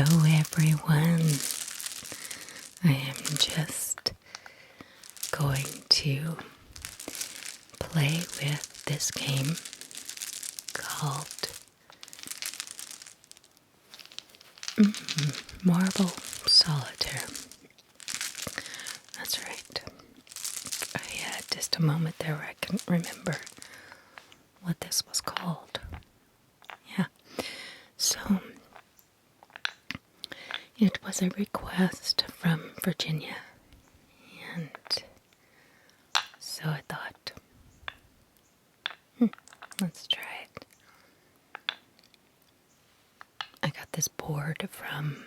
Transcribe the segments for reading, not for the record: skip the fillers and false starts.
Hello everyone. I am just going to play with this game called Marble Solitaire. That's right. I had just a moment there where I couldn't remember what this was called. Yeah. So it was a request from Virginia, and so I thought, let's try it. I got this board from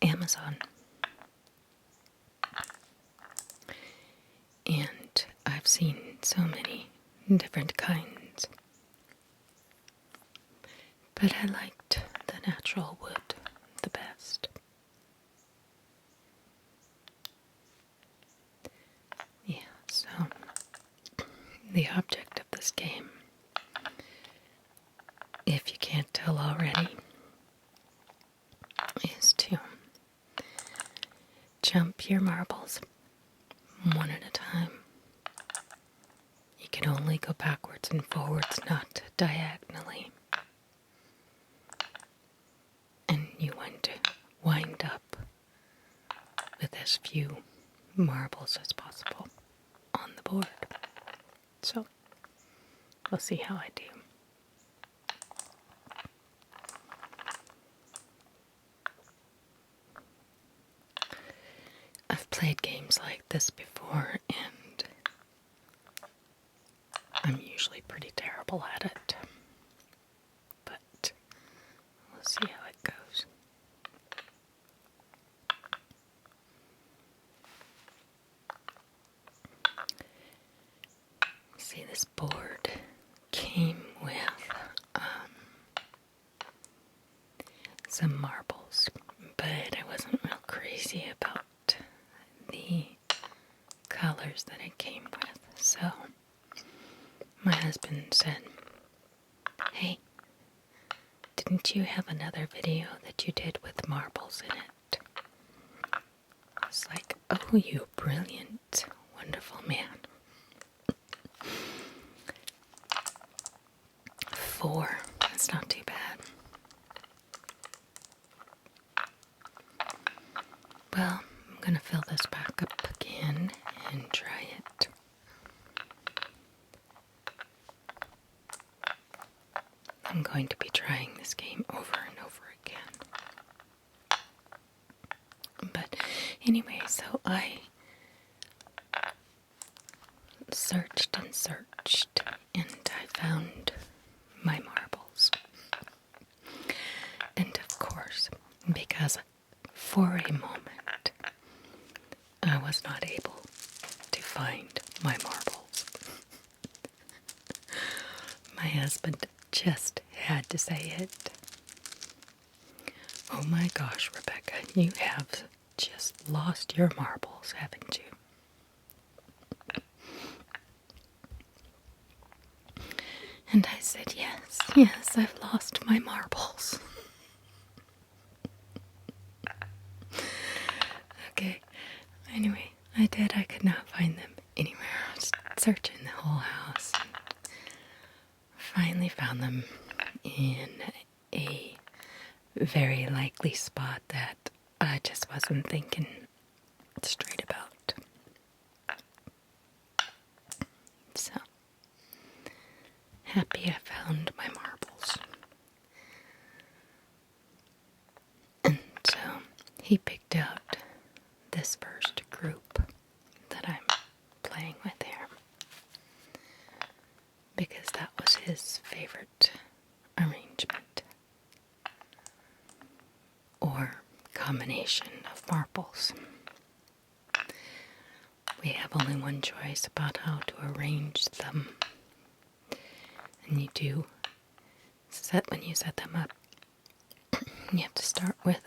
Amazon, and I've seen so many different kinds, but I liked the natural wood the best. Yeah, so the object of this game, if you can't tell already, is to jump your marbles one at a time. You can only go backwards and forwards, not diagonally. And you want to wind up with as few marbles as possible on the board. So, we'll see how I do. I've played games like this before, and I'm usually pretty terrible at it. But we'll see how it goes. See, this board came with some marbles, but I wasn't real crazy about the colors that it came with. So my husband said, "Hey, didn't you have another video that you did with marbles in it?" I was like, "Oh, you brilliant, wonderful man." 4, that's not too bad. Well, I'm gonna fill this back up again and try it. I'm going to be trying this game over and over again. But anyway, so I searched and searched, and I found my marbles. And of course, because for a moment I was not able to find my marbles, my husband just had to say it. "Oh my gosh, Rebecca, you have just lost your marbles, haven't you?" And I said, yes, I've lost my marbles. Okay, anyway, I could not find them anywhere. I was searching the whole house. Finally found them in a very likely spot that I just wasn't thinking straight about. So, happy I found my marbles. And so, he picked out this first group that I'm playing with here, because that was his favorite arrangement or combination of marbles. We have only one choice about how to arrange them, and you do when you set them up, you have to start with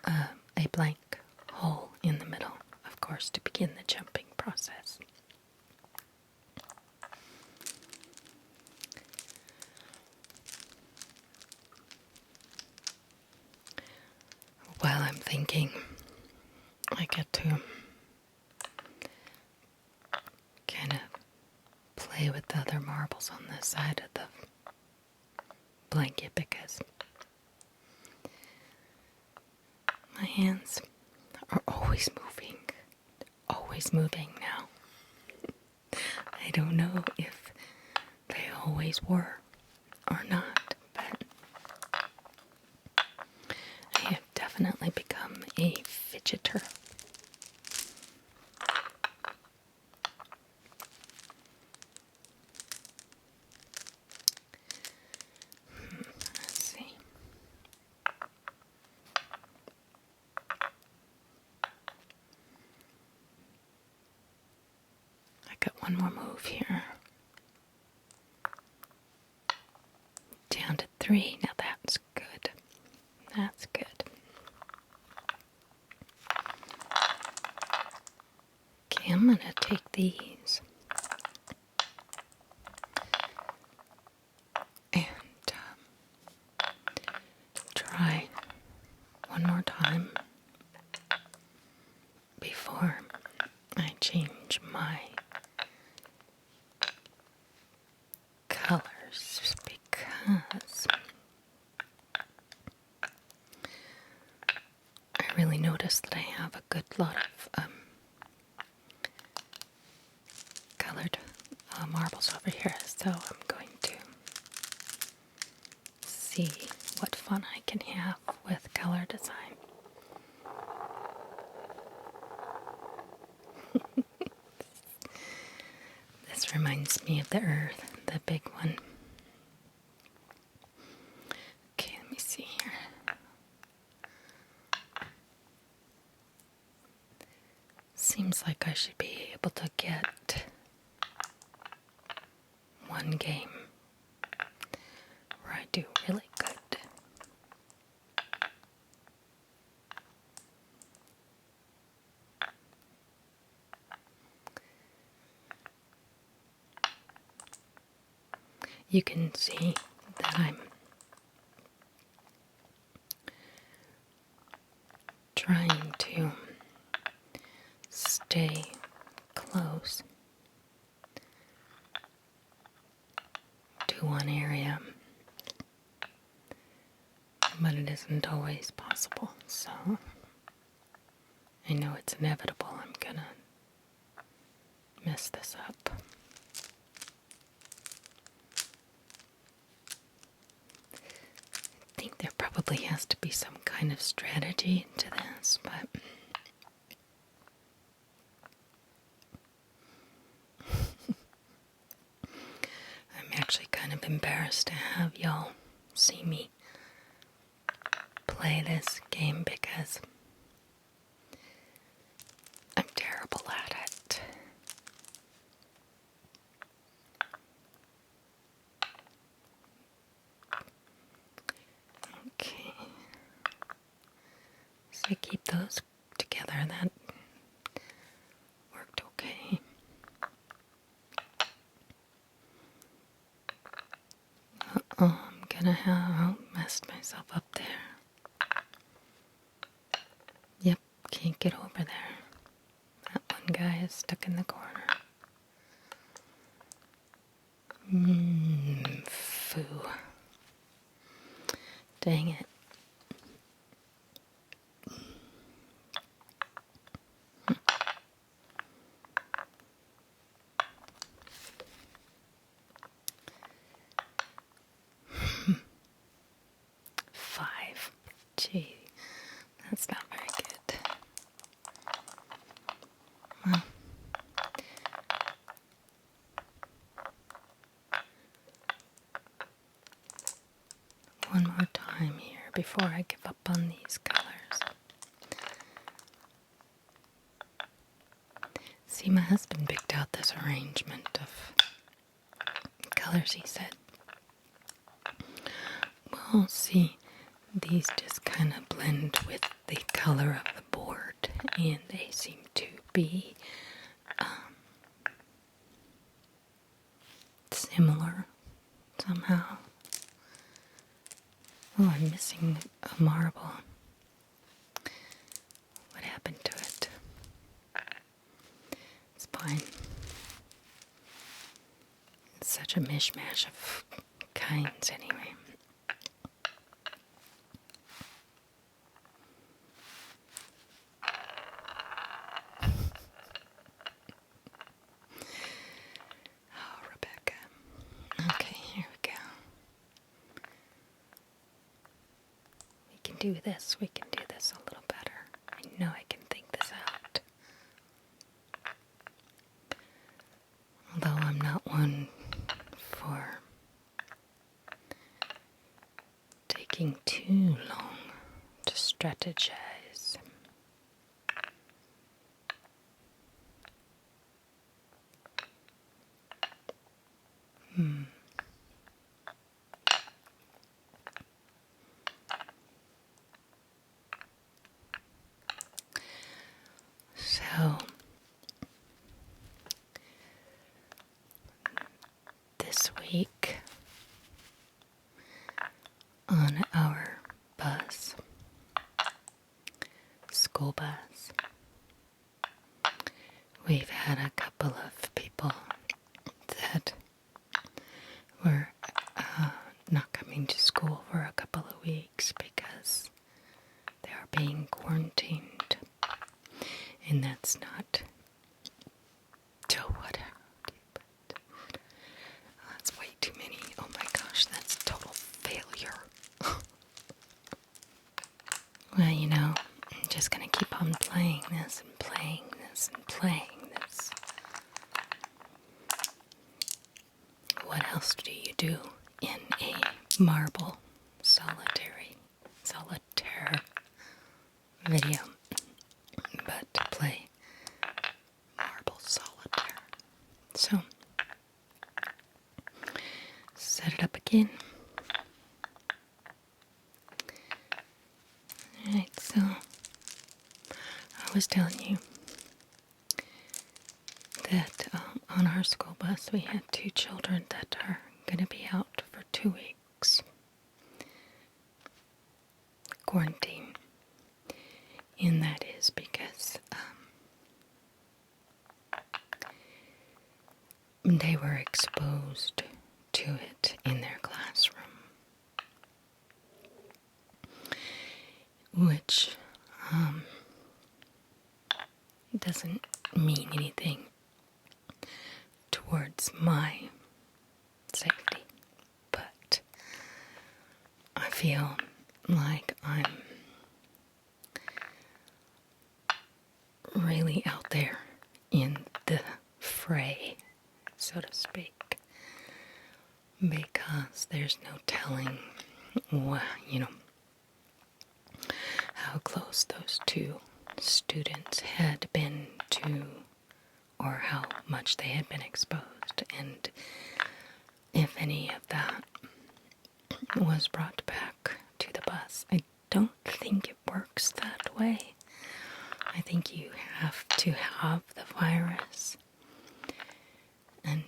a blank hole in the middle, of course, to begin the jumping process. thinking I get to kind of play with the other marbles on the side of the blanket because my hands are always moving now. I don't know if they always were or not, but I have definitely become a fidgeter. Let's see. I got one more move here. Down to 3. Now that's good. That's good. Okay, I'm going to take these and try one more time before I change my colors because I really noticed that I have a good lot of colored marbles over here, so I'm going to see what fun I can have with color design. This reminds me of the earth, the big one. Okay, let me see here. Seems like I should be able to get one game where I do really good. You can see that I'm trying to stay close to one area, but it isn't always possible, so I know it's inevitable I'm gonna mess this up. I think there probably has to be some kind of strategy to this, but I'm actually kind of embarrassed to have y'all see me play this game because I'm terrible at it. Okay. So I keep those together. That worked okay. Uh-oh, I'm gonna have messed myself up there. Yep, can't get over there. That one guy is stuck in the corner. Foo. Dang it. Five. Gee, that's not very good. Well, one more time here before I give up on these colors. See, my husband picked out this arrangement of colors, he said. Well, see, these just kind of blend with the color of the board, and they seem to be similar somehow. Oh, I'm missing a marble. fine. It's such a mishmash of kinds anyway. Oh, Rebecca. Okay, here we go. We can do this. We can do this a little better. I know I can think this out. Although I'm not one for taking too long to strategize. So, this week on our bus, school bus, we've had a couple of people that were not coming to school for a couple of weeks because they are being quarantined. And that's not that's way too many. Oh my gosh, that's a total failure. Well, you know, I'm just gonna keep on playing this and playing this and playing this. What else do you do in a marble solitaire video but to play marble solitaire? So, set it up again. Alright, so I was telling you that on our school bus we had 2 children that are going to be out for 2 weeks. Quarantine. And that is because they were exposed to it in their classroom. Which doesn't mean anything towards my safety, but I feel like I'm really out there in the fray, so to speak, because there's no telling how close those 2 students had been to, or how much they had been exposed, and if any of that was brought back to the bus. I don't think it works that way. I think you have to have the virus and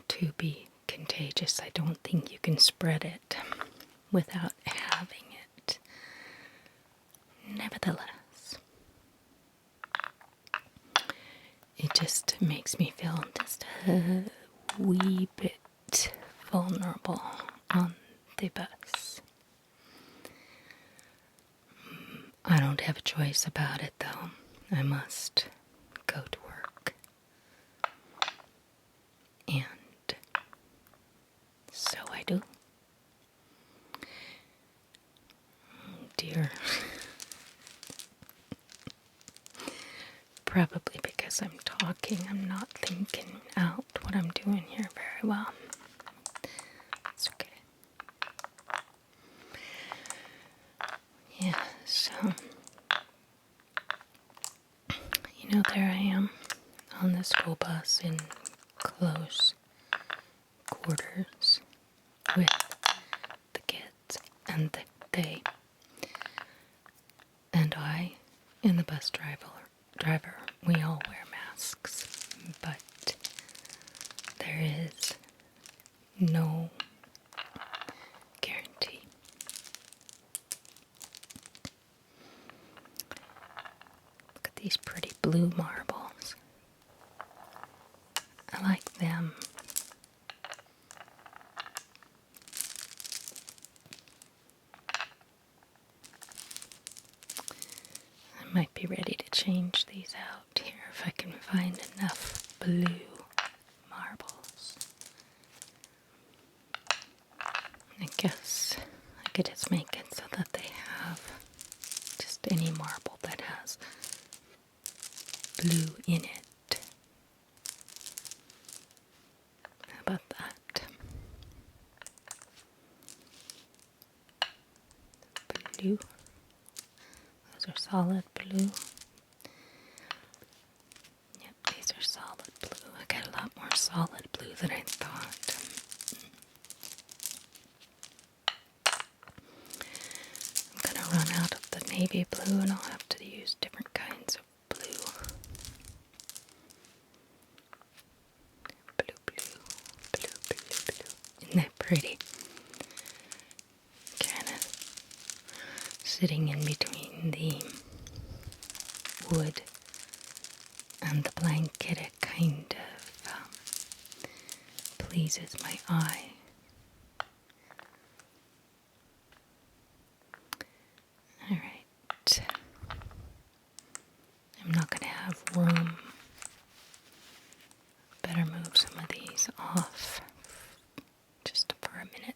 to be contagious. I don't think you can spread it without having it. Nevertheless, it just makes me feel just a wee bit vulnerable on the bus. I don't have a choice about it, though. I must go to work. And so I do. Oh dear. Probably because I'm talking, I'm not thinking out what I'm doing here very well. It's okay. Yeah, so, there I am on the school bus in close quarters with the kids and they and I and the bus driver, we all wear masks, but there is no guarantee. Look at these pretty blue marbles. might be ready to change these out here if I can find enough blue marbles. I guess I could just make it so that they have just any marble that has blue in it. How about that? Blue. Those are solid blue. Yep, these are solid blue. I got a lot more solid blue than I thought. I'm gonna run out of the navy blue and I'll have to use different kinds of blue. Blue, blue, blue, blue, blue. Isn't that pretty? Kind of sitting in between the wood and the blanket, it kind of pleases my eye. Alright. I'm not going to have room. Better move some of these off just for a minute.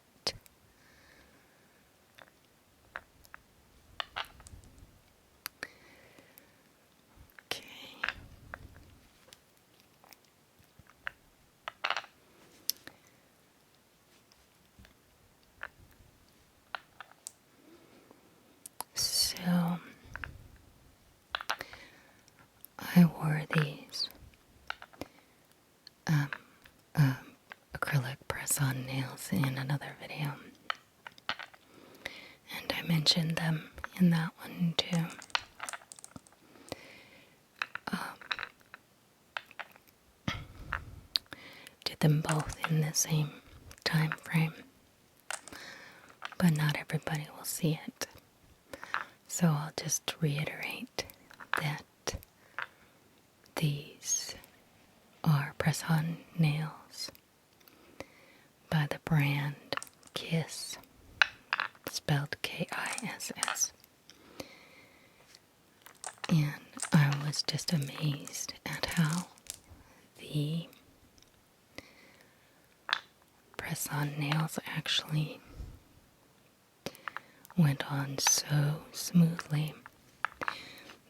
So I wore these acrylic press-on nails in another video, and I mentioned them in that one too. Did them both in the same time frame, but not everybody will see it. So I'll just reiterate that these are press-on nails by the brand Kiss, spelled Kiss. And I was just amazed at how the press-on nails actually went on so smoothly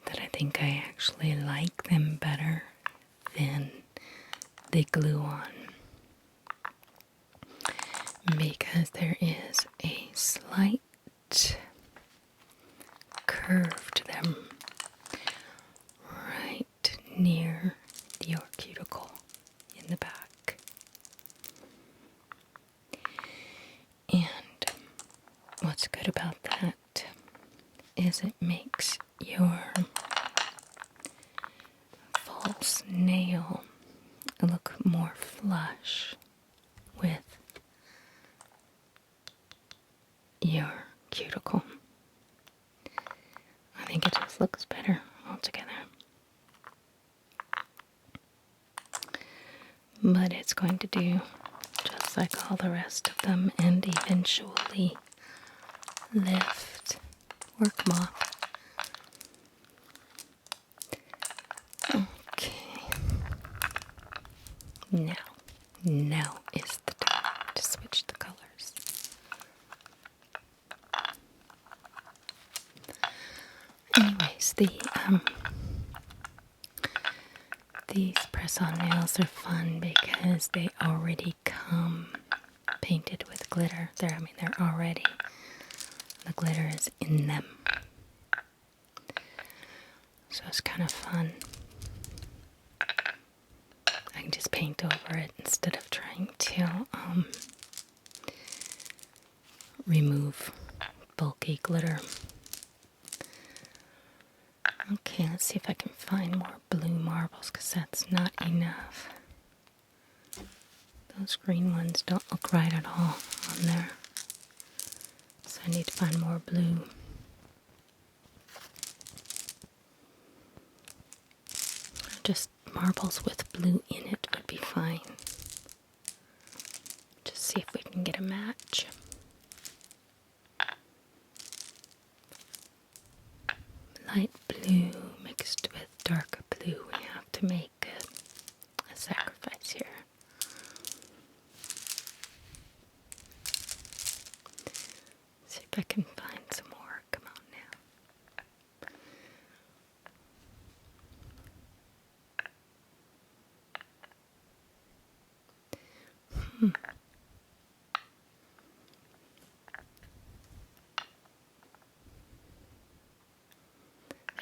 that I think I actually like them better than the glue-on, because there is a slight curve to them right near your cuticle in the back. And what's good about that is it makes your false nail look more flush with your cuticle. I think it just looks better altogether. But it's going to do just like all the rest of them and eventually lift, work them off. Okay. Now is the time to switch the colors. Anyways, these press-on nails are fun because they already come painted with glitter. They're already, the glitter is in them. So it's kind of fun. I can just paint over it instead of trying to remove bulky glitter. Okay, let's see if I can find more blue marbles, because that's not enough. Those green ones don't look right at all on there. So I need to find more blue. Just marbles with blue in it would be fine. Just see if we can get a match. Light blue. dark blue, we have to make a sacrifice here. See if I can find some more. Come on now.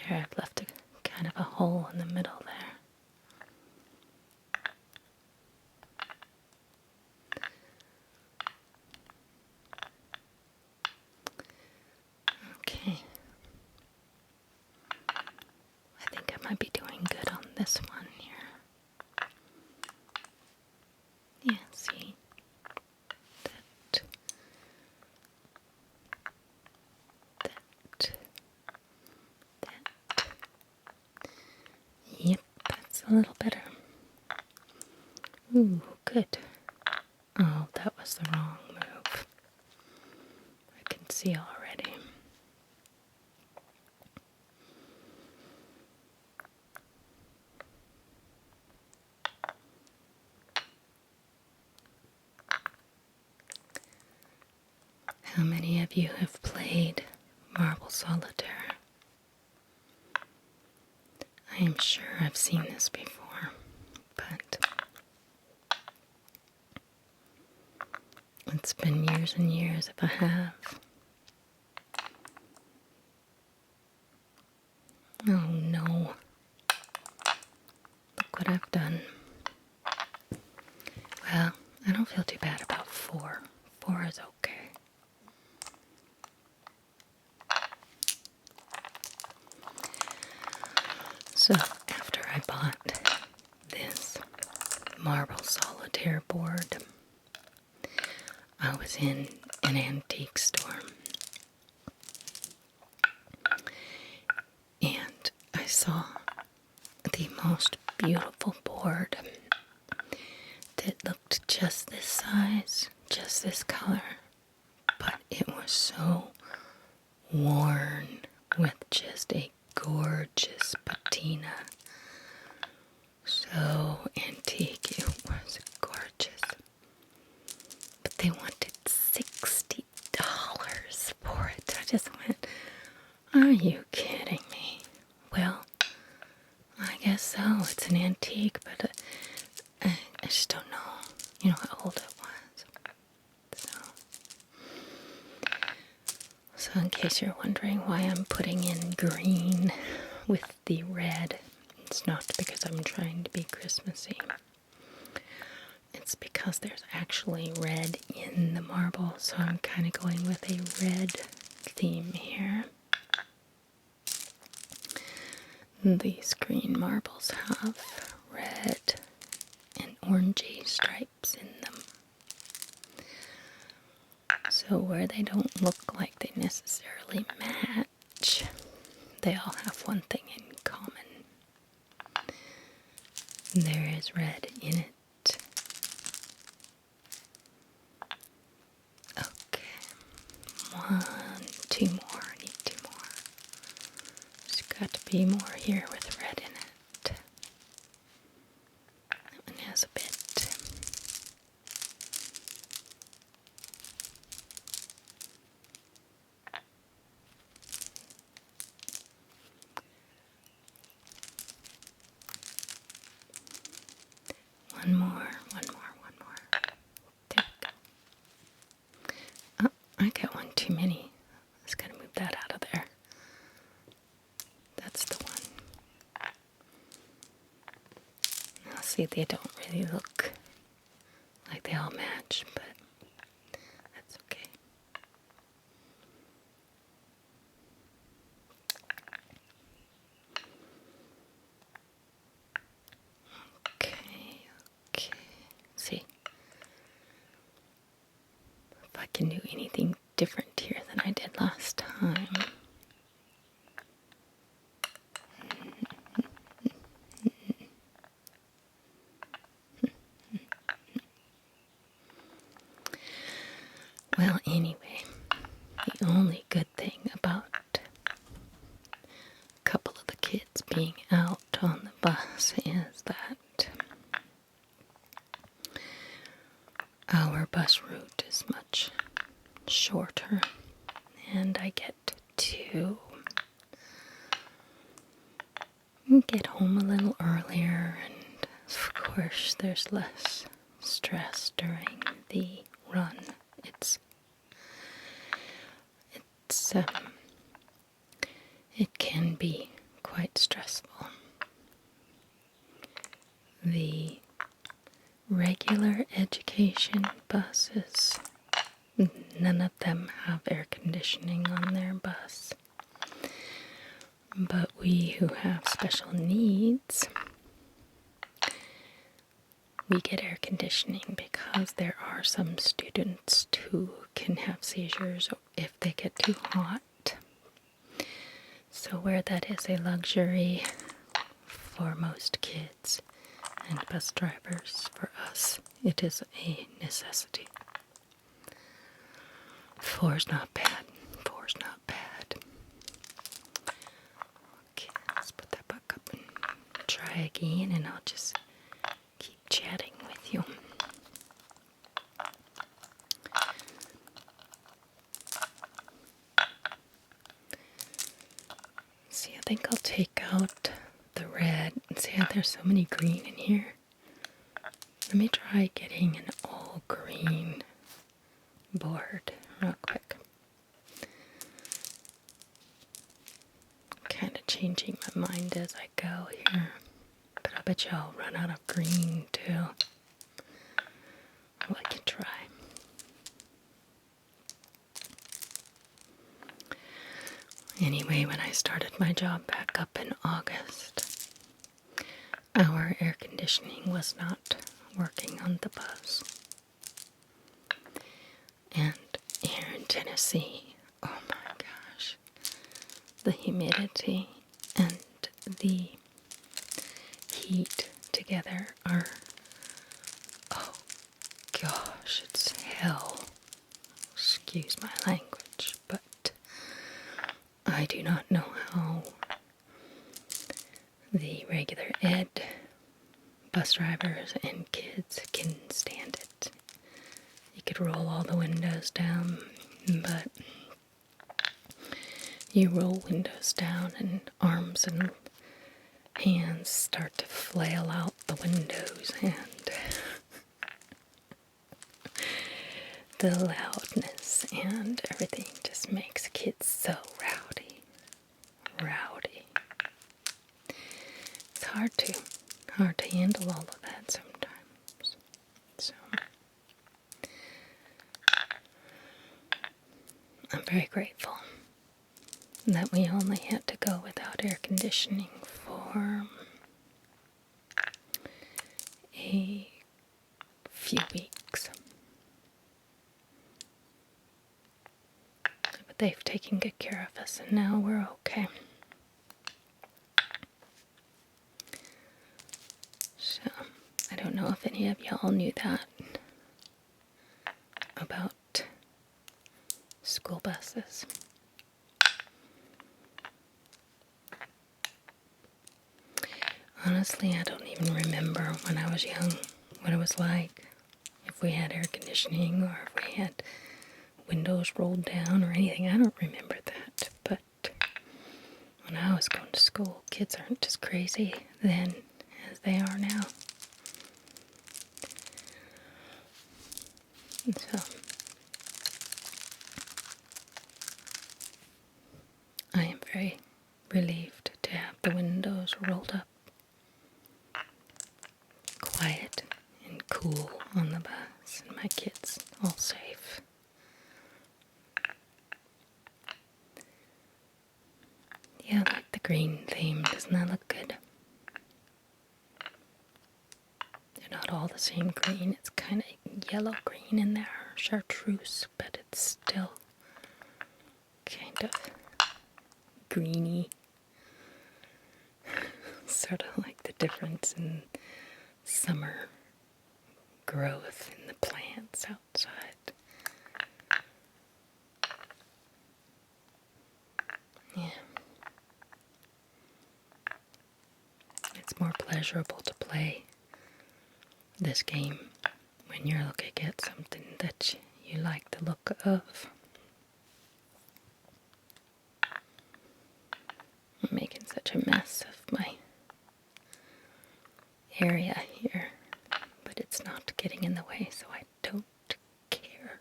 There, I've left a kind of a hole in the middle there. Okay. I think I might be doing good on this one here. Yeah, see? That. Yep, that's a little better. Ooh, good. Oh, that was the wrong move. I can see already. How many of you have played Marble Solitaire? I am sure I've seen this before, but it's been years and years if I have. Oh no. Look what I've done. Well, I don't feel too bad about 4. 4 is okay. So, after I bought this Marble Solitaire board, I was in an antique store, and I saw the most beautiful board that looked just this size, just this color, but it was so worn with just a gorgeous patina. So antique, it was gorgeous. But they wanted $60 for it. I just went, are you kidding me? Well, I guess so. It's an antique, but I just don't know, how old it was. So in case you're wondering why I'm putting in green with the red, it's not because I'm trying to be Christmassy. It's because there's actually red in the marble, so I'm kind of going with a red theme here. These green marbles have red and orangey stripes in them. So where they don't look like they necessarily match, they all have one thing in common. There is red in it. Okay. 2 more. I need 2 more. There's got to be more here with red in it. That one has a bit. One more. There we go. Oh, I got one too many. I just gotta move that out of there. That's the one. Now see, they don't really look like they all match, but that's okay. Okay. See if I can do anything different here than I did last time. Well, anyway, the only good thing about a couple of the kids being out get home a little earlier, and of course there's less stress during the run. It can be quite stressful. The regular education buses, none of them have air conditioning on their bus. But we who have special needs, we get air conditioning because there are some students who can have seizures if they get too hot. So where that is a luxury for most kids and bus drivers, for us, it is a necessity. 4's not bad. 4's not bad. Okay, let's put that back up and try again, and I'll just keep chatting with you. See, I think I'll take out the red. See how there's so many green in here? Let me try getting an all green board real quick. Kind of changing my mind as I go here, but I bet you I'll run out of green too. Well, I can try. Anyway, when I started my job back up in August, our air conditioning was not working on the bus. And here in Tennessee, oh my gosh, the humidity and the heat together are, oh gosh, it's hell. Excuse my language, but I do not know how the regular ed bus drivers and kids can stand it. You could roll all the windows down, but you roll windows down and arms and hands start to flail out the windows, and the loudness and everything just makes kids so rowdy. It's hard to handle all of that sometimes. So I'm very grateful that we only had to go without air conditioning for a few weeks. But they've taken good care of us, and now we're okay. So, I don't know if any of y'all knew that about school buses. Honestly, I don't even remember when I was young what it was like, if we had air conditioning or if we had windows rolled down or anything. I don't remember that, but when I was going to school, kids aren't as crazy then as they are now. And so I am very relieved to have the windows rolled up, quiet and cool on the bus, and my kids all safe. Yeah, I like the green theme. Doesn't that look good? They're not all the same green. It's kind of yellow green in there, chartreuse, but it's still kind of greeny. Sort of like the difference in summer growth in the plants outside. Yeah. It's more pleasurable to play this game when you're looking at something that you like the look of. I'm making such a mess of my area here, but it's not getting in the way, so I don't care.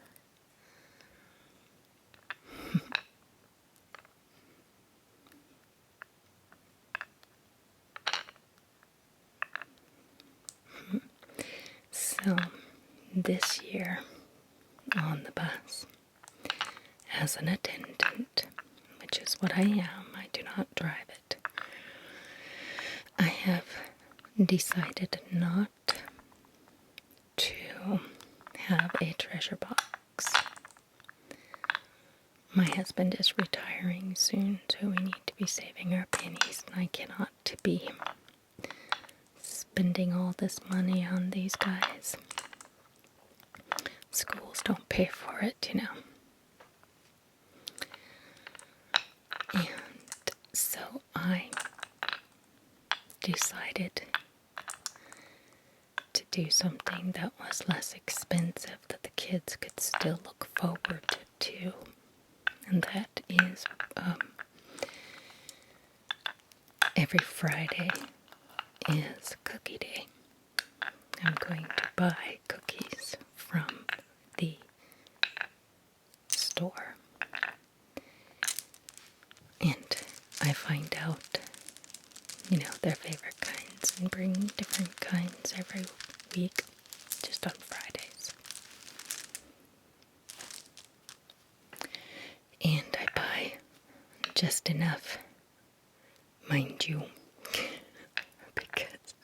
So, this year on the bus, as an attendant, which is what I am, I do not drive it, I have decided not to have a treasure box. My husband is retiring soon, so we need to be saving our pennies, and I cannot be spending all this money on these guys. Schools don't pay for it, you know. And so I decided to do something that was less expensive, that the kids could still look forward to. And that is every Friday is cookie day. I'm going to buy cookies from the store. And I find out, their favorite kinds and bring different kinds every week, just on Fridays. And I buy just enough, mind you, because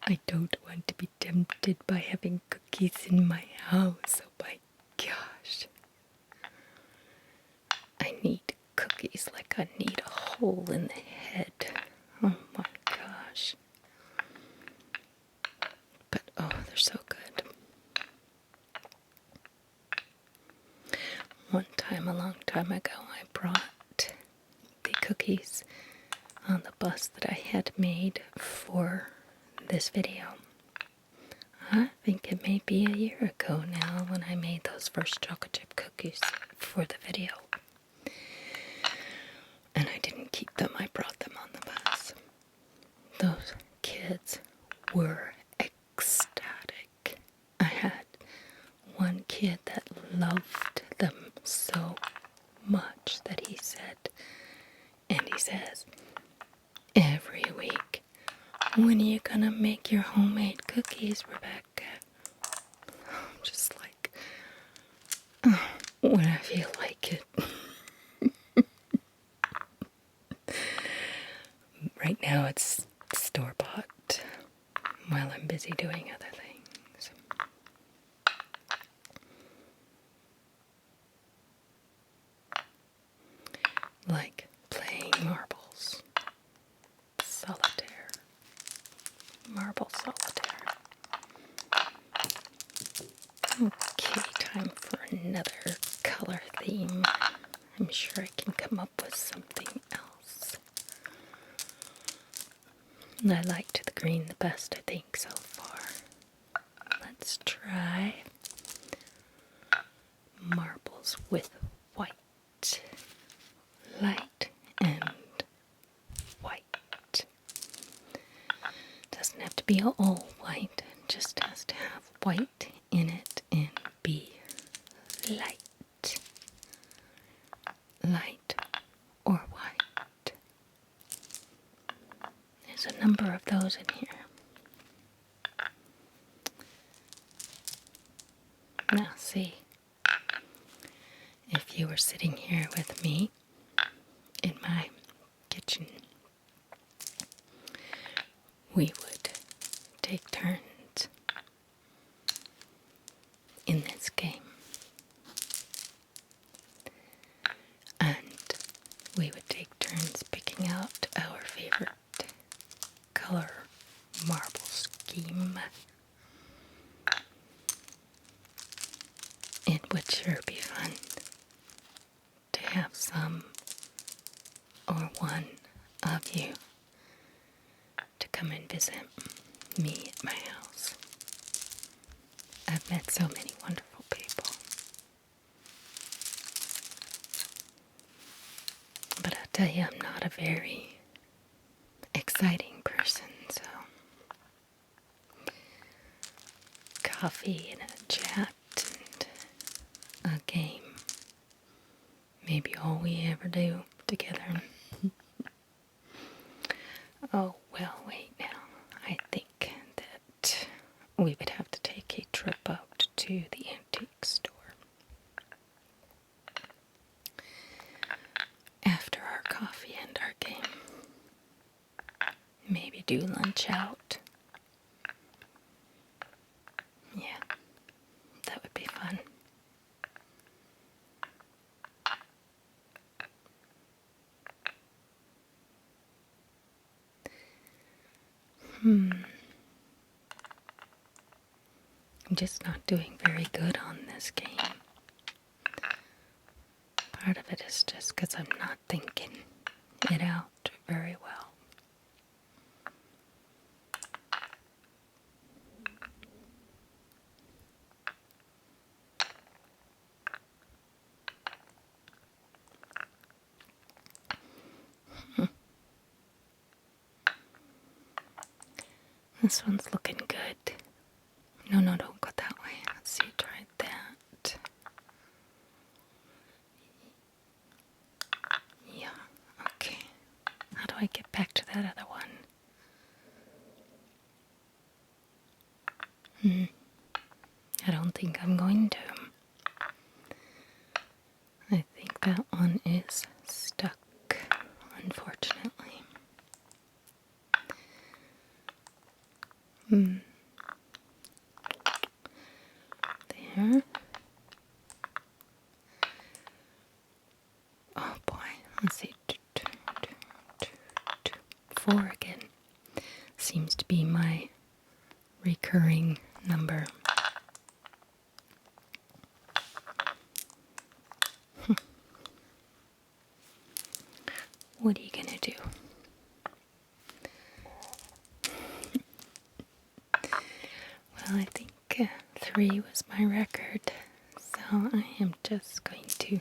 I don't want to be tempted by having cookies in my house. Oh my gosh. I need cookies like I need a hole in the head. Oh my gosh. But oh, they're so good. One time, a long time ago, I brought the cookies on the bus that I had made for this video. I think it may be a year ago now when I made those first chocolate chip cookies for the video. And I didn't keep them, I brought them on the bus. Those kids were ecstatic. I had one kid that loved them so much that he says, every week, when are you gonna make your homemade cookies, Rebecca? I'm just like, when I feel like it. Right now it's store-bought while I'm busy doing other things. Like playing marbles. Solitaire. Marble solitaire. Okay, time for another color theme. I'm sure I can come up with something else. I liked the green the best, I think, so far. Let's try marbles with white. Light and white. Doesn't have to be all white, it just has to have white in it and be light. Light or white. There's a number of those in here. Now see, if you were sitting here with me in my kitchen, we would take turns in this game. And we would take turns picking out our favorite color marble scheme. It would sure be fun to have some or one of you to come and visit me at my house. I've met so many wonderful people. But I'll tell you, I'm not a very exciting person, so coffee and a chat and a game. Maybe all we ever do together. Oh, well, wait now. I think that we would have to take a trip out to the antique store. After our coffee and our game. Maybe do lunch out. Yeah, that would be fun. I'm just not doing very good on this game. Part of it is just because I'm not thinking it out very well. This one's looking good. No, don't go that way. Let's see, try that. Yeah, okay. How do I get back to that other one? I don't think I'm going to. I think that one is stuck, unfortunately. There. Oh boy, let's see. 4 again. Seems to be my recurring number. What are you gonna do? Well, I think 3 was my record, so I am just going to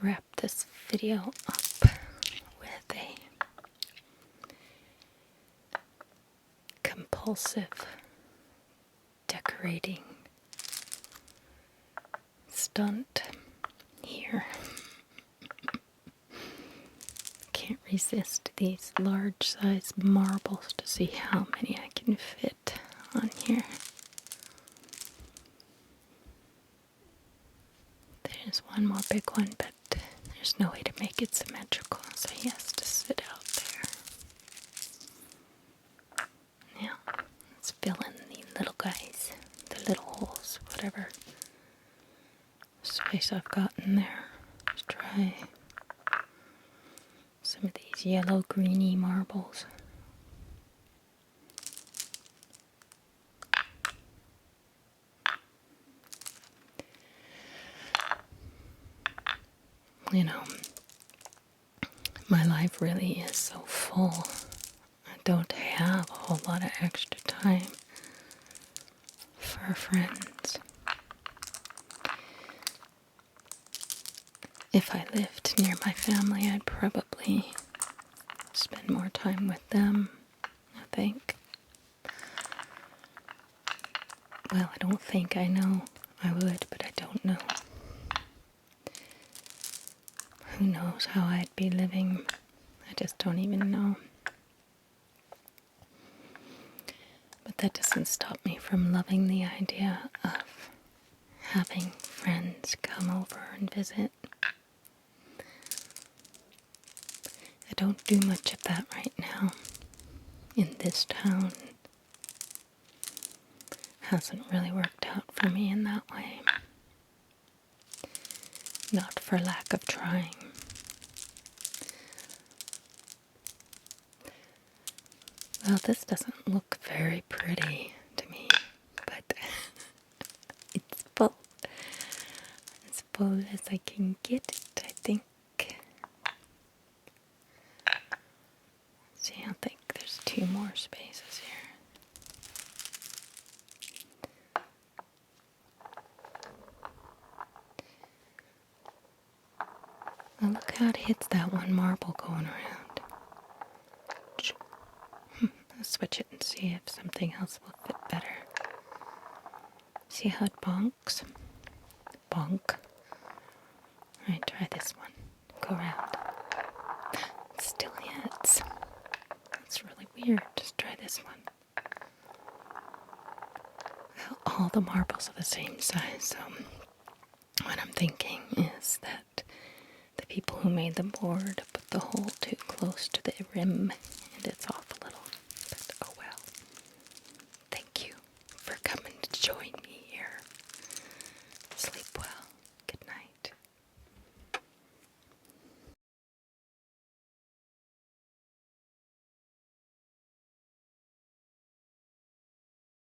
wrap this video up with a compulsive decorating stunt here. Can't resist these large size marbles to see how many I can fit on here. There's one more big one, but there's no way to make it symmetrical, so he has to sit out there. Now, let's fill in the little guys, the little holes, whatever space I've got in there. Let's try some of these yellow greeny marbles. You know, my life really is so full. I don't have a whole lot of extra time for friends. If I lived near my family, I'd probably spend more time with them, I think. Well, I don't think I know I would, but I don't know. Who knows how I'd be living? I just don't even know. But that doesn't stop me from loving the idea of having friends come over and visit. I don't do much of that right now in this town. Hasn't really worked out for me in that way. Not for lack of trying. Well, this doesn't look very pretty to me, but it's full. As full as I can get it, I think. See, I think there's 2 more spaces here. Well, look how it hits that one marble going around. Let's switch it and see if something else will fit better. See how it bonks? Bonk. Alright, try this one. Go around. It still hits. That's really weird. Just try this one. All the marbles are the same size, so what I'm thinking is that the people who made the board put the hole too close to the rim and it's off